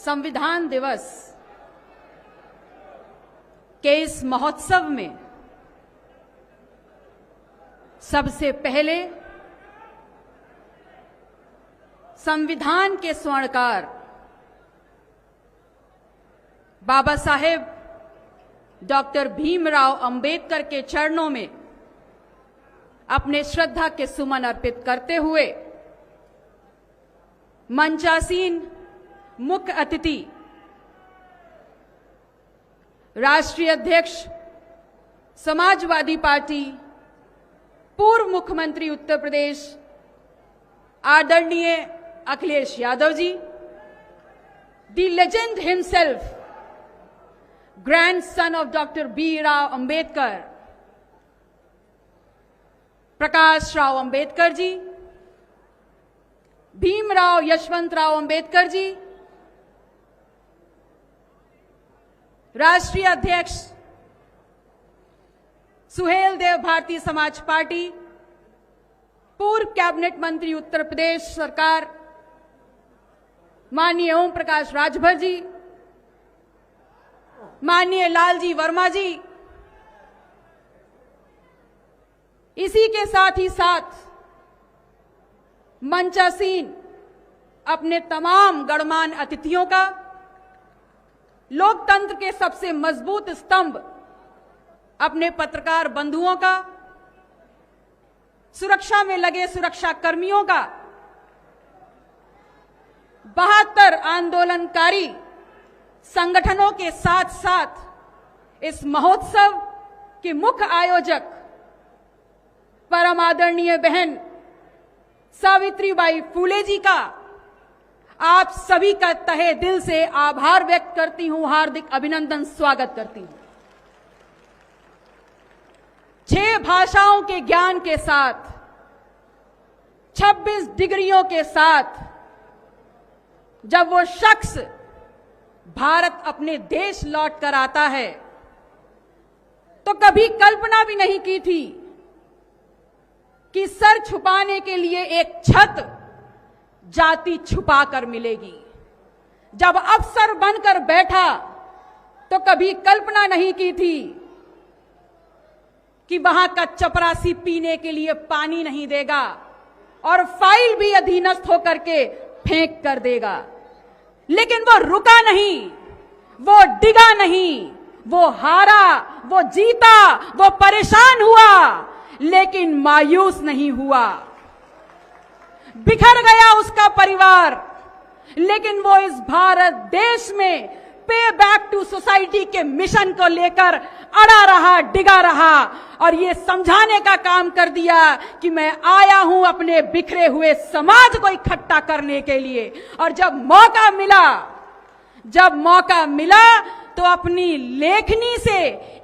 संविधान दिवस के इस महोत्सव में सबसे पहले संविधान के स्वर्णकार बाबा साहेब डॉक्टर भीमराव अंबेडकर के चरणों में अपने श्रद्धा के सुमन अर्पित करते हुए मंचासीन मुख्य अतिथि राष्ट्रीय अध्यक्ष समाजवादी पार्टी पूर्व मुख्यमंत्री उत्तर प्रदेश आदरणीय Akhilesh Yadav ji, the legend himself grandson of doctor B Rao Ambedkar, Prakash Rao Ambedkar ji, Bhimrao Yashwantrao Ambedkar ji, राष्ट्रीय अध्यक्ष सुहेल देव भारतीय समाज पार्टी, पूर्व कैबिनेट मंत्री उत्तर प्रदेश सरकार माननीय ओम प्रकाश राजभर जी, माननीय लालजी वर्मा जी, इसी के साथ ही साथ मंचासीन अपने तमाम गणमान्य अतिथियों का, लोकतंत्र के सबसे मजबूत स्तंभ अपने पत्रकार बंधुओं का, सुरक्षा में लगे सुरक्षा कर्मियों का, 72 आंदोलनकारी संगठनों के साथ साथ इस महोत्सव के मुख्य आयोजक परम आदरणीय बहन सावित्रीबाई फूले जी का आप सभी का तहे दिल से आभार व्यक्त करती हूं, हार्दिक अभिनंदन स्वागत करती हूं। 6 भाषाओं के ज्ञान के साथ, 26 डिग्रियों के साथ जब वो शख्स भारत अपने देश लौट कर आता है तो कभी कल्पना भी नहीं की थी कि सर छुपाने के लिए एक छत जाति छुपा कर मिलेगी। जब अफसर बनकर बैठा तो कभी कल्पना नहीं की थी कि वहां का चपरासी पीने के लिए पानी नहीं देगा और फाइल भी अधीनस्थ होकर के फेंक कर देगा। लेकिन वो रुका नहीं, वो डिगा नहीं, वो हारा, वो जीता, वो परेशान हुआ, लेकिन मायूस नहीं हुआ। बिखर गया उसका परिवार, लेकिन वो इस भारत देश में पे बैक टू सोसाइटी के मिशन को लेकर अड़ा रहा, डिगा रहा और ये समझाने का काम कर दिया कि मैं आया हूं अपने बिखरे हुए समाज को इकट्ठा करने के लिए। और जब मौका मिला तो अपनी लेखनी से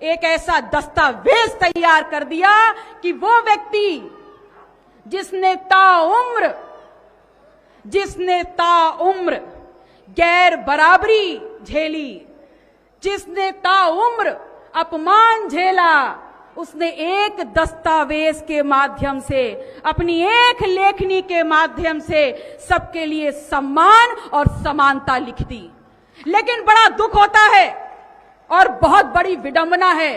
एक ऐसा दस्तावेज तैयार कर दिया कि वो व्यक्ति जिसने ताउम्र गैर बराबरी झेली, जिसने ताउम्र अपमान झेला, उसने एक दस्तावेज के माध्यम से, अपनी एक लेखनी के माध्यम से सबके लिए सम्मान और समानता लिख दी। लेकिन बड़ा दुख होता है और बहुत बड़ी विडंबना है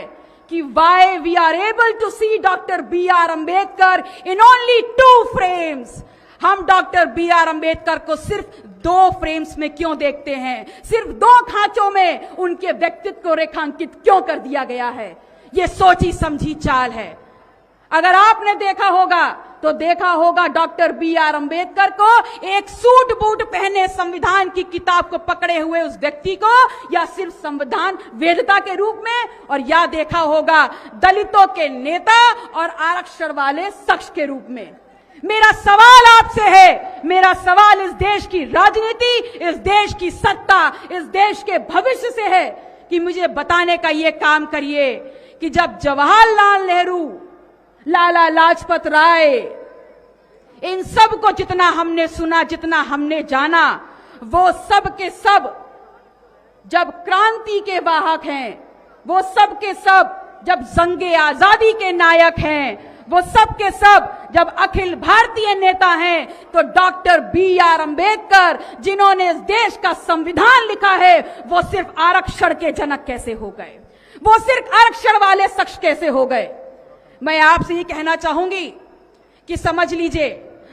कि why we are able to see doctor B R Ambedkar in only 2 frames. हम डॉक्टर बी आर अंबेडकर को सिर्फ 2 फ्रेम्स में क्यों देखते हैं, सिर्फ 2 खांचों में उनके व्यक्तित्व को रेखांकित क्यों कर दिया गया है। ये सोची समझी चाल है। अगर आपने देखा होगा तो देखा होगा डॉक्टर बी आर अंबेडकर को एक सूट बूट पहने संविधान की किताब को पकड़े हुए उस व्यक्ति को, या सिर्फ संविधान वेदता के रूप में, और या देखा होगा दलितों के नेता और आरक्षण वाले शख्स के रूप में। मेरा सवाल आपसे है, मेरा सवाल इस देश की राजनीति, इस देश की सत्ता, इस देश के भविष्य से है कि मुझे बताने का ये काम करिए कि जब जवाहरलाल नेहरू, लाला लाजपत राय, इन सब को जितना हमने सुना, जितना हमने जाना, वो सब के सब जब क्रांति के वाहक हैं, वो सब के सब जब जंगे आजादी के नायक हैं, वो सब के सब जब अखिल भारतीय नेता हैं तो डॉक्टर बी.आर. अंबेडकर, जिन्होंने इस देश का संविधान लिखा है, वो सिर्फ आरक्षण के जनक कैसे हो गए? वो सिर्फ आरक्षण वाले शख्स कैसे हो गए? मैं आपसे ये कहना चाहूंगी कि समझ लीजिए,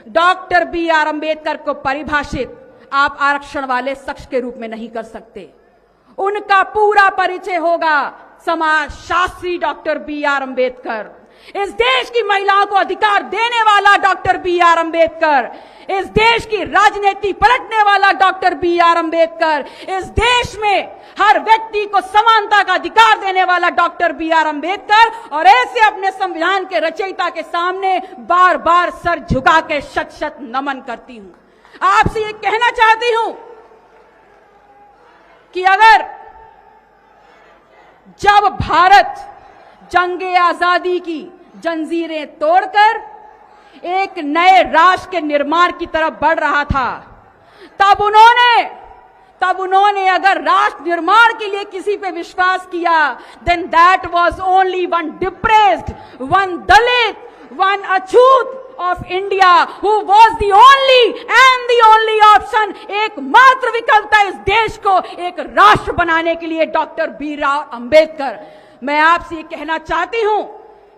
डॉक्टर बी.आर. अंबेडकर को परिभाषित आप आरक्षण वाले शख्स के रूप में नहीं कर सकते। उनका पूरा परिचय होगा समाज शास्त्री डॉक्टर बी.आर. अंबेडकर, इस देश की महिलाओं को अधिकार देने वाला डॉक्टर बी.आर. अंबेडकर, इस देश की राजनीति पलटने वाला डॉक्टर बी.आर. अंबेडकर, इस देश में हर व्यक्ति को समानता का अधिकार देने वाला डॉक्टर बी.आर. अंबेडकर, और ऐसे अपने संविधान के रचयिता के सामने बार बार सर झुका के शत शत नमन करती हूं। आपसे ये कहना चाहती हूं कि अगर जब भारत जंगे आजादी की जंजीरें तोड़कर एक नए राष्ट्र के निर्माण की तरफ बढ़ रहा था, तब उन्होंने अगर राष्ट्र निर्माण के लिए किसी पे विश्वास किया, then that was only one depressed, one Dalit, one achhut of India who was the only and the only option, एकमात्र विकल्प था इस देश को एक राष्ट्र बनाने के लिए डॉक्टर बी.आर. अंबेडकर। मैं आपसे ये कहना चाहती हूं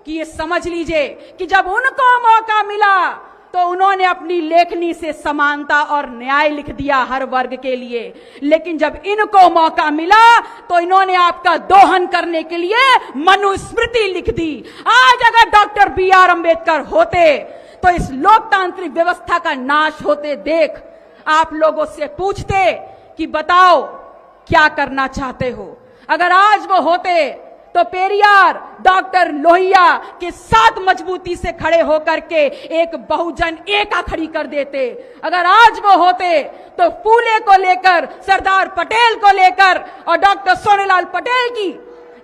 कि ये समझ लीजिए कि जब उनको मौका मिला तो उन्होंने अपनी लेखनी से समानता और न्याय लिख दिया हर वर्ग के लिए, लेकिन जब इनको मौका मिला तो इन्होंने आपका दोहन करने के लिए मनुस्मृति लिख दी। आज अगर डॉक्टर बी.आर. अंबेडकर होते तो इस लोकतांत्रिक व्यवस्था का नाश होते देख आप लोगों से पूछते कि बताओ क्या करना चाहते हो। अगर आज वो होते तो पेरियार, डॉक्टर लोहिया के साथ मजबूती से खड़े होकर के एक बहुजन एका खड़ी कर देते। अगर आज वो होते तो फूले को लेकर, सरदार पटेल को लेकर और डॉक्टर सोनेलाल पटेल की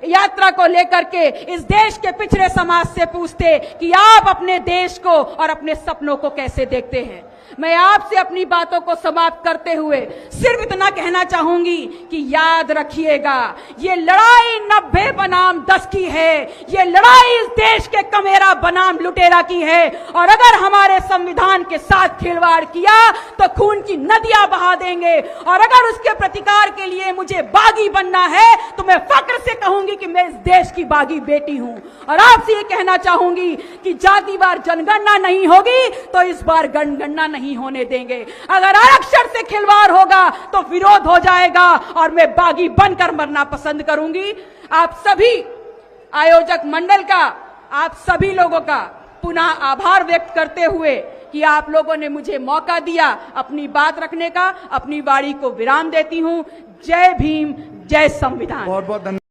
यात्रा को लेकर के इस देश के पिछड़े समाज से पूछते कि आप अपने देश को और अपने सपनों को कैसे देखते हैं। मैं आपसे अपनी बातों को समाप्त करते हुए सिर्फ इतना कहना चाहूंगी कि याद रखिएगा, ये लड़ाई 90 बनाम 10 की है, ये लड़ाई इस देश के कमेरा बनाम लुटेरा की है, और अगर हमारे संविधान के साथ खिलवाड़ किया तो खून की नदियां बहा देंगे, और अगर उसके प्रतिकार के लिए मुझे बागी बनना है तो मैं फक्र से कहूंगी कि मैं इस देश की बागी बेटी हूं। और आपसे ये कहना चाहूंगी कि जातिवार जनगणना नहीं होगी तो इस बार जनगणना नहीं होने देंगे। अगर आरक्षण से खिलवाड़ होगा तो विरोध हो जाएगा और मैं बागी बनकर मरना पसंद करूंगी। आप सभी आयोजक मंडल का, आप सभी लोगों का पुनः आभार व्यक्त करते हुए कि आप लोगों ने मुझे मौका दिया अपनी बात रखने का, अपनी वाणी को विराम देती हूं। जय भीम, जय संविधान। बहुत बहुत धन्यवाद।